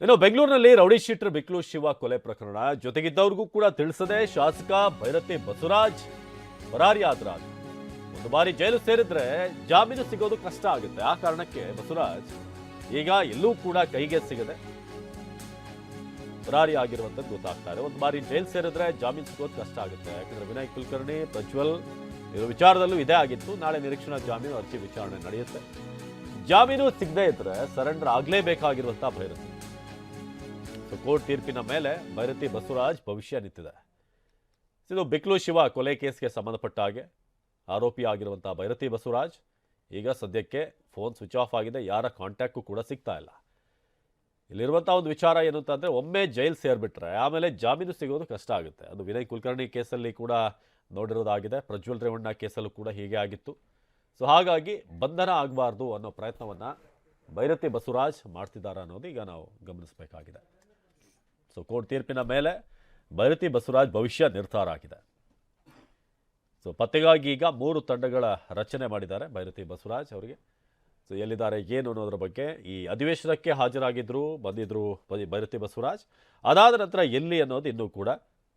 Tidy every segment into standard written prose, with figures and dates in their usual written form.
ಇನ್ನು ಬೆಂಗಳೂರಿನಲ್ಲಿ rowdy sheeter ಬಿಕ್ಲು Shiva ಕೊಲೆ ಪ್ರಕರಣ ಜೊತೆಗಿದ್ದವ್ರಿಗೂ ಕೂಡ ತಿಳಿಸದೆ ಶಾಸಕ ಭೈರತಿ ಬಸವರಾಜ್ ಪರಾರಿಯಾದ್ರ. ಒಂದು ಬಾರಿ ಜೈಲು ಸೇರಿದ್ರೆ ಜಾಮೀನು ಸಿಗೋದು ಕಷ್ಟ ಆಗುತ್ತೆ. ಆ ಕಾರಣಕ್ಕೆ ಬಸವರಾಜ್ ಈಗ ಎಲ್ಲೂ ಕೂಡ ಕೈಗೆ ಸಿಗದೆ ಪರಾರಿ ಆಗಿರುವಂತದ್ದು ಗೊತ್ತಾಗ್ತಾ ಇದೆ. ಒಂದು ಬಾರಿ ಜೈಲು ಸೇರಿದ್ರೆ ಜಾಮೀನು ಸಿಗೋದು ಕಷ್ಟ ಆಗುತ್ತೆ. ಯಾಕಂದ್ರೆ ವಿನಯ್ ಕುಲಕರ್ಣಿ, ಪ್ರಜ್ವಲ್ ಇರೋ ವಿಚಾರದಲ್ಲೂ ಇದೇ ಆಗಿತ್ತು. ನಾಳೆ ನಿರೀಕ್ಷಣಾ ಜಾಮೀನು ಅರ್ಜಿ ವಿಚಾರಣೆ ನಡೆಯುತ್ತೆ. ಜಾಮೀನು ಸಿಗದೆ ಇದ್ರೆ ಸರೆಂಡರ್ ಆಗಲೇಬೇಕಾಗಿರುವಂತ ಭೈರತಿ. ಕೋರ್ಟ್ ತೀರ್ಪಿನ ಮೇಲೆ ಭೈರತಿ ಬಸವರಾಜ್ ಭವಿಷ್ಯ ನಿಂತಿದೆ. ಇದು ಬಿಕ್ಲು ಶಿವ ಕೊಲೆ ಕೇಸ್ಗೆ ಸಂಬಂಧಪಟ್ಟ ಹಾಗೆ ಆರೋಪಿ ಆಗಿರುವಂತಹ ಭೈರತಿ ಬಸವರಾಜ್ ಈಗ ಸದ್ಯಕ್ಕೆ ಫೋನ್ ಸ್ವಿಚ್ ಆಫ್ ಆಗಿದೆ. ಯಾರ ಕಾಂಟ್ಯಾಕ್ಟು ಕೂಡ ಸಿಗ್ತಾ ಇಲ್ಲ. ಇಲ್ಲಿರುವಂತಹ ಒಂದು ವಿಚಾರ ಏನು ಅಂತಂದ್ರೆ, ಒಮ್ಮೆ ಜೈಲ್ ಸೇರ್ಬಿಟ್ರೆ ಆಮೇಲೆ ಜಾಮೀನು ಸಿಗೋದು ಕಷ್ಟ ಆಗುತ್ತೆ. ಅದು ವಿನಯ್ ಕುಲಕರ್ಣಿ ಕೇಸಲ್ಲಿ ಕೂಡ ನೋಡಿರೋದಾಗಿದೆ. ಪ್ರಜ್ವಲ್ ರೇವಣ್ಣ ಕೇಸಲ್ಲೂ ಕೂಡ ಹೀಗೆ ಆಗಿತ್ತು. ಸೊ ಹಾಗಾಗಿ ಬಂಧನ ಆಗಬಾರ್ದು ಅನ್ನೋ ಪ್ರಯತ್ನವನ್ನ ಭೈರತಿ ಬಸವರಾಜ್ ಮಾಡ್ತಿದ್ದಾರೆ ಅನ್ನೋದು ಈಗ ನಾವು ಗಮನಿಸಬೇಕಾಗಿದೆ. ಸೊ ಕೋರ್ಟ್ ತೀರ್ಪಿನ ಮೇಲೆ ಭೈರತಿ ಬಸವರಾಜ್ ಭವಿಷ್ಯ ನಿರ್ಧಾರ ಆಗಿದೆ. ಸೊ ಪತ್ತೆಗಾಗಿ ಈಗ 3 ತಂಡಗಳ ರಚನೆ ಮಾಡಿದ್ದಾರೆ ಭೈರತಿ ಬಸವರಾಜ್ ಅವರಿಗೆ. ಸೊ ಎಲ್ಲಿದ್ದಾರೆ ಏನು ಅನ್ನೋದ್ರ ಬಗ್ಗೆ ಈ ಅಧಿವೇಶನಕ್ಕೆ ಬಂದಿದ್ರು ಭೈರತಿ ಬಸವರಾಜ್. ಅದಾದ ನಂತರ ಎಲ್ಲಿ ಅನ್ನೋದು ಇನ್ನೂ ಕೂಡ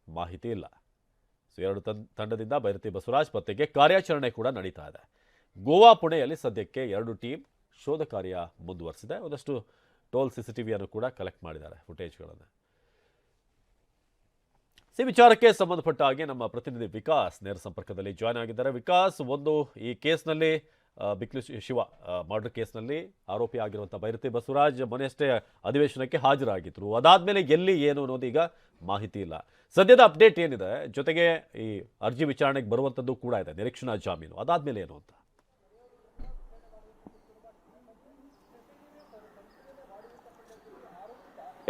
ಮಾಹಿತಿ ಇಲ್ಲ. ಸೊ 2 ತಂಡದಿಂದ ಭೈರತಿ ಬಸವರಾಜ್ ಪತ್ತೆಗೆ ಕಾರ್ಯಾಚರಣೆ ಕೂಡ ನಡೀತಾ ಇದೆ. ಗೋವಾ ಪುಣೆಯಲ್ಲಿ ಸದ್ಯಕ್ಕೆ 2 ಟೀಮ್ ಶೋಧ ಕಾರ್ಯ ಮುಂದುವರೆಸಿದೆ. ಒಂದಷ್ಟು ಟೋಲ್ CCTVಯನ್ನು ಕೂಡ ಕಲೆಕ್ಟ್ ಮಾಡಿದ್ದಾರೆ, ಫುಟೇಜ್ಗಳನ್ನು. ಈ ವಿಚಾರಕ್ಕೆ ಸಂಬಂಧಪಟ್ಟ ಹಾಗೆ ನಮ್ಮ ಪ್ರತಿನಿಧಿ ವಿಕಾಸ್ ನೇರ ಸಂಪರ್ಕದಲ್ಲಿ ಜಾಯ್ನ್ ಆಗಿದ್ದಾರೆ. ವಿಕಾಸ್, ಒಂದು ಈ ಕೇಸ್ನಲ್ಲಿ ಬಿಕ್ಲು ಶಿವ ಮರ್ಡರ್ ಕೇಸ್ನಲ್ಲಿ ಆರೋಪಿ ಆಗಿರುವಂತಹ ಭೈರತಿ ಬಸವರಾಜ್ ಮೊನ್ನೆಯಷ್ಟೇ ಅಧಿವೇಶನಕ್ಕೆ ಹಾಜರಾಗಿದ್ರು. ಅದಾದ್ಮೇಲೆ ಎಲ್ಲಿ ಏನು ಅನ್ನೋದು ಈಗ ಮಾಹಿತಿ ಇಲ್ಲ. ಸದ್ಯದ ಅಪ್ಡೇಟ್ ಏನಿದೆ, ಜೊತೆಗೆ ಈ ಅರ್ಜಿ ವಿಚಾರಣೆಗೆ ಬರುವಂತದ್ದು ಕೂಡ ಇದೆ, ನಿರೀಕ್ಷಣಾ ಜಾಮೀನು. ಅದಾದ್ಮೇಲೆ ಏನು ಅಂತ?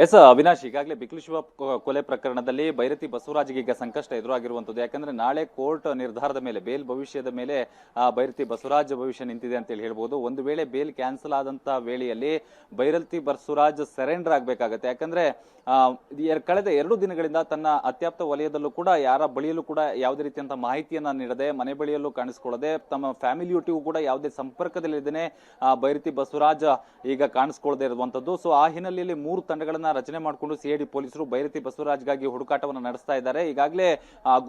ಎಸ್ ಅವಿನಾಶ್, ಈಗಾಗಲೇ ಬಿಕ್ಲು ಶಿವ ಕೊಲೆ ಪ್ರಕರಣದಲ್ಲಿ ಭೈರತಿ ಬಸವರಾಜ್ಗೆ ಈಗ ಸಂಕಷ್ಟ ಎದುರಾಗಿರುವಂತದ್ದು. ಯಾಕಂದ್ರೆ ನಾಳೆ ಕೋರ್ಟ್ ನಿರ್ಧಾರದ ಮೇಲೆ, ಬೇಲ್ ಭವಿಷ್ಯದ ಮೇಲೆ ಭೈರತಿ ಬಸವರಾಜ್ ಭವಿಷ್ಯ ನಿಂತಿದೆ ಅಂತ ಹೇಳ್ಬಹುದು. ಒಂದು ವೇಳೆ ಬೇಲ್ ಕ್ಯಾನ್ಸಲ್ ಆದಂತ ವೇಳೆಯಲ್ಲಿ ಭೈರತಿ ಬಸವರಾಜ್ ಸರೆಂಡರ್ ಆಗ್ಬೇಕಾಗತ್ತೆ. ಯಾಕಂದ್ರೆ ಕಳೆದ 2 ದಿನಗಳಿಂದ ತನ್ನ ಅತ್ಯಾಪ್ತ ವಲಯದಲ್ಲೂ ಕೂಡ ಯಾರ ಬಳಿಯಲ್ಲೂ ಕೂಡ ಯಾವುದೇ ರೀತಿಯಂತ ಮಾಹಿತಿಯನ್ನ ನೀಡದೆ, ಮನೆ ಬಳಿಯಲ್ಲೂ ಕಾಣಿಸ್ಕೊಳ್ಳದೆ, ತಮ್ಮ ಫ್ಯಾಮಿಲಿಯೊಟ್ಟಿಗೂ ಕೂಡ ಯಾವುದೇ ಸಂಪರ್ಕದಲ್ಲಿದ್ದೇನೆ ಭೈರತಿ ಬಸವರಾಜ್ ಈಗ ಕಾಣಿಸ್ಕೊಳ್ಳದೆ ಇರುವಂತದ್ದು. ಸೊ ಆ ಹಿನ್ನೆಲೆಯಲ್ಲಿ 3 ತಂಡಗಳನ್ನ ರಚನೆ ಮಾಡಿಕೊಂಡು CID ಪೊಲೀಸರು ಭೈರತಿ ಬಸವರಾಜ್ಗಾಗಿ ಹುಡುಕಾಟವನ್ನು ನಡೆಸ್ತಾ ಇದ್ದಾರೆ. ಈಗಾಗಲೇ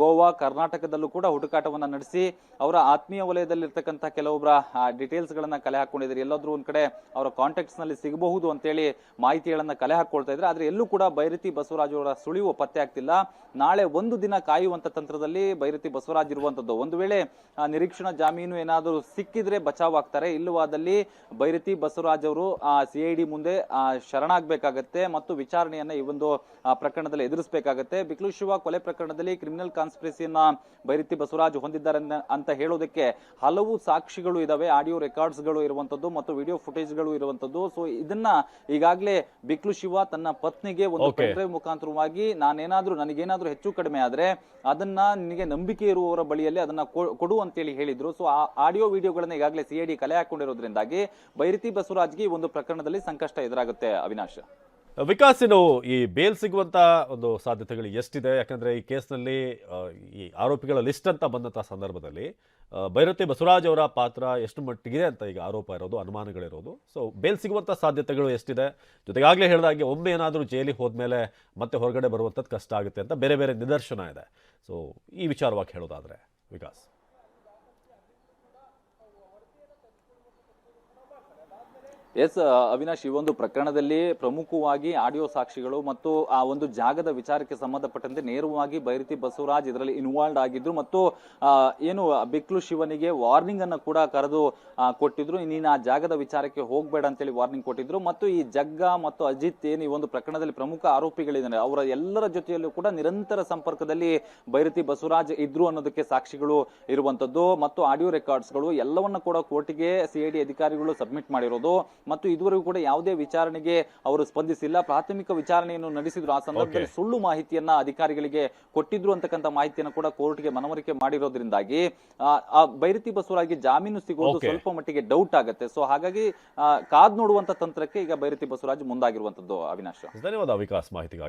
ಗೋವಾ, ಕರ್ನಾಟಕದಲ್ಲೂ ಕೂಡ ಹುಡುಕಾಟವನ್ನ ನಡೆಸಿ ಅವರ ಆತ್ಮೀಯ ವಲಯದಲ್ಲಿರ್ತಕ್ಕಂಥ ಕೆಲವೊಬ್ಬರ ಡೀಟೇಲ್ಸ್ ಗಳನ್ನ ಕಲೆ ಹಾಕೊಂಡಿದ್ದಾರೆ. ಎಲ್ಲಾದ್ರೂ ಒಂದ್ ಕಡೆ ಅವರ ಕಾಂಟ್ಯಾಕ್ಟ್ಸ್ ನಲ್ಲಿ ಸಿಗಬಹುದು ಅಂತೇಳಿ ಮಾಹಿತಿಗಳನ್ನ ಕಲೆ ಹಾಕೊಳ್ತಾ ಇದ್ರೆ. ಆದ್ರೆ ಎಲ್ಲೂ ಕೂಡ ಭೈರತಿ ಬಸವರಾಜ್ ಅವರ ಸುಳಿವು ಪತ್ತೆ ಆಗ್ತಿಲ್ಲ. ನಾಳೆ ಒಂದು ದಿನ ಕಾಯುವಂತ ತಂತ್ರದಲ್ಲಿ ಭೈರತಿ ಬಸವರಾಜ್ ಇರುವಂತದ್ದು. ಒಂದು ವೇಳೆ ನಿರೀಕ್ಷಣಾ ಜಾಮೀನು ಏನಾದರೂ ಸಿಕ್ಕಿದ್ರೆ ಬಚಾವ್ ಆಗ್ತಾರೆ. ಇಲ್ಲವಾದಲ್ಲಿ ಭೈರತಿ ಬಸವರಾಜ್ ಅವರು CID ಮುಂದೆ ಶರಣಾಗಬೇಕಾಗತ್ತೆ ಮತ್ತು ವಿಚಾರಣೆಯನ್ನ ಈ ಒಂದು ಪ್ರಕರಣದಲ್ಲಿ ಎದುರಿಸಬೇಕಾಗತ್ತೆ. ಬಿಕ್ಲು ಶಿವ ಕೊಲೆ ಪ್ರಕರಣದಲ್ಲಿ ಕ್ರಿಮಿನಲ್ ಕಾನ್ಸ್ಪಿರಸಿಯನ್ನ ಭೈರತಿ ಬಸವರಾಜ್ ಹೊಂದಿದ್ದಾರೆ ಅಂತ ಹೇಳೋದಕ್ಕೆ ಹಲವು ಸಾಕ್ಷಿಗಳು ಇದಾವೆ. ಆಡಿಯೋ ರೆಕಾರ್ಡ್ಸ್ ಗಳು ಇರುವಂತದ್ದು ಮತ್ತು ವಿಡಿಯೋ ಫುಟೇಜ್ ಗಳು ಇರುವಂತದ್ದು. ಸೊ ಇದನ್ನ ಈಗಾಗಲೇ ಬಿಕ್ಲು ಶಿವ ತನ್ನ ಪತ್ನಿಗೆ ಒಂದು ಪೆನ್ಡ್ರೈವ್ ಮುಖಾಂತರವಾಗಿ ನನಗೇನಾದ್ರೂ ಹೆಚ್ಚು ಕಡಿಮೆ ಆದ್ರೆ ಅದನ್ನ ನಿನಗೆ ನಂಬಿಕೆ ಇರುವವರ ಬಳಿಯಲ್ಲಿ ಅದನ್ನ ಕೊಡು ಅಂತೇಳಿ ಹೇಳಿದ್ರು. ಸೊ ಆ ಆಡಿಯೋ ವಿಡಿಯೋಗಳನ್ನ ಈಗಾಗಲೇ CID ಕಲೆ ಹಾಕೊಂಡಿರೋದ್ರಿಂದಾಗಿ ಭೈರತಿ ಬಸವರಾಜ್ಗೆ ಈ ಒಂದು ಪ್ರಕರಣದಲ್ಲಿ ಸಂಕಷ್ಟ ಎದುರಾಗುತ್ತೆ. ಅವಿನಾಶ್, ವಿಕಾಸ್, ಈ ಬೇಲ್ ಸಿಗುವಂತ ಒಂದು ಸಾಧ್ಯತೆಗಳು ಎಷ್ಟಿದೆ? ಯಾಕಂದ್ರೆ ಈ ಕೇಸ್ನಲ್ಲಿ ಈ ಆರೋಪಿಗಳ ಲಿಸ್ಟ್ ಅಂತ ಬಂದಂತಹ ಸಂದರ್ಭದಲ್ಲಿ ಭೈರತಿ ಬಸವರಾಜ್ ಅವರ ಪಾತ್ರ ಎಷ್ಟು ಮಟ್ಟಿಗಿದೆ ಅಂತ ಈಗ ಆರೋಪ ಇರೋದು, ಅನುಮಾನಗಳಿರೋದು. ಸೊ ಬೇಲ್ ಸಿಗುವಂತ ಸಾಧ್ಯತೆಗಳು ಎಷ್ಟಿದೆ? ಜೊತೆಗಾಗಲೇ ಹೇಳಿದಾಗೆ ಒಮ್ಮೆ ಏನಾದರೂ ಜೈಲಿಗೆ ಹೋದ್ಮೇಲೆ ಮತ್ತೆ ಹೊರಗಡೆ ಬರುವಂಥದ್ದು ಕಷ್ಟ ಆಗುತ್ತೆ ಅಂತ ಬೇರೆ ಬೇರೆ ನಿದರ್ಶನ ಇದೆ. ಸೊ ಈ ವಿಚಾರವಾಗಿ ಹೇಳೋದಾದ್ರೆ ವಿಕಾಸ್. ಎಸ್ ಅವಿನಾಶ್, ಈ ಒಂದು ಪ್ರಕರಣದಲ್ಲಿ ಪ್ರಮುಖವಾಗಿ ಆಡಿಯೋ ಸಾಕ್ಷಿಗಳು ಮತ್ತು ಆ ಒಂದು ಜಾಗದ ವಿಚಾರಕ್ಕೆ ಸಂಬಂಧಪಟ್ಟಂತೆ ನೇರವಾಗಿ ಭೈರತಿ ಬಸವರಾಜ್ ಇದರಲ್ಲಿ ಇನ್ವಾಲ್ವ್ ಆಗಿದ್ರು ಮತ್ತು ಏನು ಬಿಕ್ಲು ಶಿವನಿಗೆ ವಾರ್ನಿಂಗ್ ಅನ್ನು ಕೂಡ ಕರೆದು ಕೊಟ್ಟಿದ್ರು. ನೀನು ಆ ಜಾಗದ ವಿಚಾರಕ್ಕೆ ಹೋಗ್ಬೇಡ ಅಂತೇಳಿ ವಾರ್ನಿಂಗ್ ಕೊಟ್ಟಿದ್ರು. ಮತ್ತು ಈ ಜಗ್ಗ ಮತ್ತು ಅಜಿತ್ ಏನು ಈ ಒಂದು ಪ್ರಕರಣದಲ್ಲಿ ಪ್ರಮುಖ ಆರೋಪಿಗಳಿದ್ದಾರೆ, ಅವರ ಎಲ್ಲರ ಜೊತೆಯಲ್ಲೂ ಕೂಡ ನಿರಂತರ ಸಂಪರ್ಕದಲ್ಲಿ ಭೈರತಿ ಬಸವರಾಜ್ ಇದ್ರು ಅನ್ನೋದಕ್ಕೆ ಸಾಕ್ಷಿಗಳು ಇರುವಂತದ್ದು ಮತ್ತು ಆಡಿಯೋ ರೆಕಾರ್ಡ್ಸ್ ಗಳು ಎಲ್ಲವನ್ನ ಕೂಡ ಕೋರ್ಟಿಗೆ CID ಅಧಿಕಾರಿಗಳು ಸಬ್ಮಿಟ್ ಮಾಡಿರೋದು. ಮತ್ತು ಇದುವರೆಗೂ ಕೂಡ ಯಾವುದೇ ವಿಚಾರಣೆಗೆ ಅವರು ಸ್ಪಂದಿಸಿಲ್ಲ. ಪ್ರಾಥಮಿಕ ವಿಚಾರಣೆಯನ್ನು ನಡೆಸಿದ್ರು. ಆ ಸಂದರ್ಭದಲ್ಲಿ ಸುಳ್ಳು ಮಾಹಿತಿಯನ್ನ ಅಧಿಕಾರಿಗಳಿಗೆ ಕೊಟ್ಟಿದ್ರು ಅಂತಕ್ಕಂಥ ಮಾಹಿತಿಯನ್ನು ಕೂಡ ಕೋರ್ಟ್ಗೆ ಮನವರಿಕೆ ಮಾಡಿರೋದ್ರಿಂದಾಗಿ ಭೈರತಿ ಬಸವರಾಜ್ಗೆ ಜಾಮೀನು ಸಿಗೋದು ಸ್ವಲ್ಪ ಮಟ್ಟಿಗೆ ಡೌಟ್ ಆಗುತ್ತೆ. ಸೊ ಹಾಗಾಗಿ ಕಾದ್ ನೋಡುವಂತ ತಂತ್ರಕ್ಕೆ ಈಗ ಭೈರತಿ ಬಸವರಾಜ್ ಮುಂದಾಗಿರುವಂತದ್ದು. ಅವಿನಾಶ್, ಧನ್ಯವಾದ ವಿಕಾಸ್ ಮಾಹಿತಿಗಾಗಿ.